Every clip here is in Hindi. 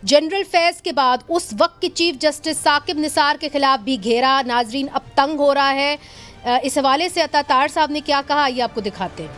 जनरल फैज के बाद उस वक्त के चीफ जस्टिस साकिब निसार के खिलाफ भी घेरा। नाजरीन अब तंग हो रहा है। इस हवाले से अता तार साहब ने क्या कहा, ये आपको दिखाते हैं।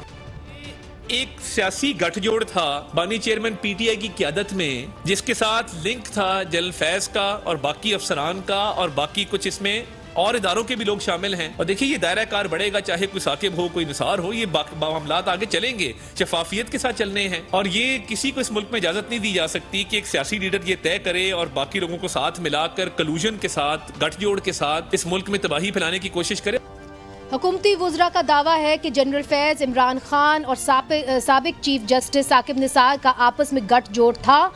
एक सियासी गठजोड़ था बानी चेयरमैन पीटीआई की क़यादत में, जिसके साथ लिंक था जनरल फैज का और बाकी अफसरान का और बाकी कुछ इसमें और इदारों के भी लोग शामिल हैं। और देखिए ये दायरा कार बढ़ेगा, चाहे कोई साकिब हो कोई निसार हो, ये मामलात आगे चलेंगे, शफाफियत के साथ चलने हैं। और ये किसी को इस मुल्क में इजाजत नहीं दी जा सकती कि एक सियासी लीडर ये तय करे और बाकी लोगों को साथ मिलाकर कलूजन के साथ, गठजोड़ के साथ इस मुल्क में तबाही फैलाने की कोशिश करे। हुकूमती वुज़रा का दावा है कि जनरल फैज, इमरान खान और साबिक चीफ जस्टिस साकिब निसार का आपस में गठजोड़ था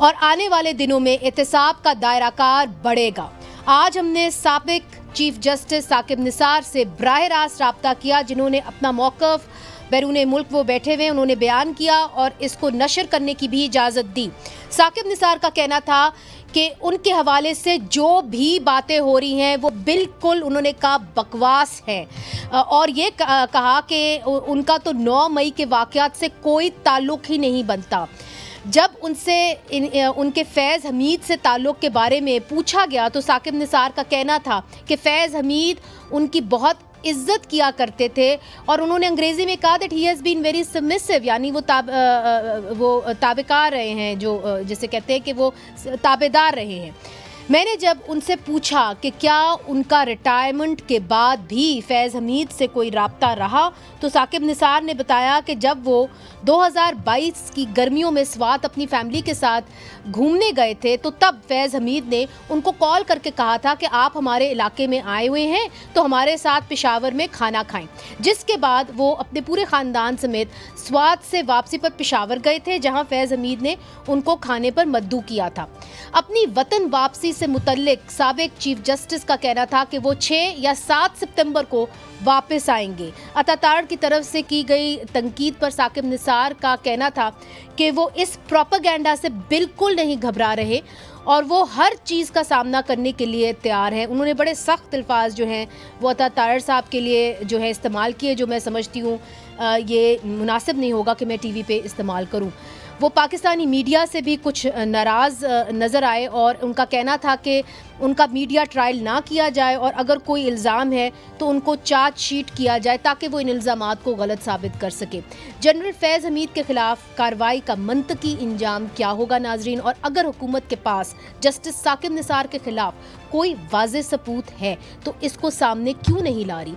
और आने वाले दिनों में एहतसाब का दायरा कार बढ़ेगा। आज हमने साबिक चीफ जस्टिस साकिब निसार से बराह रास्त रब्ता किया, जिन्होंने अपना मौक़िफ़ बैरून मुल्क वो बैठे हुए उन्होंने बयान किया और इसको नशर करने की भी इजाज़त दी। साकिब निसार का कहना था कि उनके हवाले से जो भी बातें हो रही हैं वो बिल्कुल, उन्होंने कहा, बकवास है और ये कहा कि उनका तो 9 मई के वाक़यात से कोई ताल्लुक़ ही नहीं बनता। जब उनसे उनके फैज़ हमीद से ताल्लुक़ के बारे में पूछा गया तो साकिब निसार का कहना था कि फैज़ हमीद उनकी बहुत इज्जत किया करते थे और उन्होंने अंग्रेज़ी में कहा that he has been very submissive, यानी वो ताबेकार रहे हैं, जो जिसे कहते हैं कि वो ताबेदार रहे हैं। मैंने जब उनसे पूछा कि क्या उनका रिटायरमेंट के बाद भी फैज़ हमीद से कोई राब्ता रहा, तो साकिब निसार ने बताया कि जब वो 2022 की गर्मियों में स्वात अपनी फैमिली के साथ घूमने गए थे तो तब फैज़ हमीद ने उनको कॉल करके कहा था कि आप हमारे इलाके में आए हुए हैं तो हमारे साथ पेशावर में खाना खाएं। जिसके बाद वो अपने पूरे ख़ानदान समेत स्वात से वापसी पर पेशावर गए थे, जहां फैज़ हमीद ने उनको खाने पर मद्दू किया था। अपनी वतन वापसी से मुतल्लिक साबिक चीफ जस्टिस का कहना था कि वो 6 या 7 सितंबर को वापस आएंगे। अता तार की तरफ से की गई तनकीद पर साकिब निसार का कहना था कि वो इस प्रोपेगेंडा से बिल्कुल नहीं घबरा रहे और वो हर चीज़ का सामना करने के लिए तैयार हैं। उन्होंने बड़े सख्त अल्फाज जो हैं वो अता तार साहब के लिए जो है इस्तेमाल किए, जो मैं समझती हूँ ये मुनासिब नहीं होगा कि मैं टीवी पे इस्तेमाल करूँ। वो पाकिस्तानी मीडिया से भी कुछ नाराज़ नज़र आए और उनका कहना था कि उनका मीडिया ट्रायल ना किया जाए और अगर कोई इल्ज़ाम है तो उनको चार्जशीट किया जाए ताकि वो इन इल्ज़ामात को गलत साबित कर सके। जनरल फैज़ हमीद के ख़िलाफ़ कार्रवाई का मंतकी इंजाम क्या होगा नाजरीन, और अगर हुकूमत के पास जस्टिस साकिब निसार के ख़िलाफ़ कोई वाज़ेह सबूत है तो इसको सामने क्यों नहीं ला रही।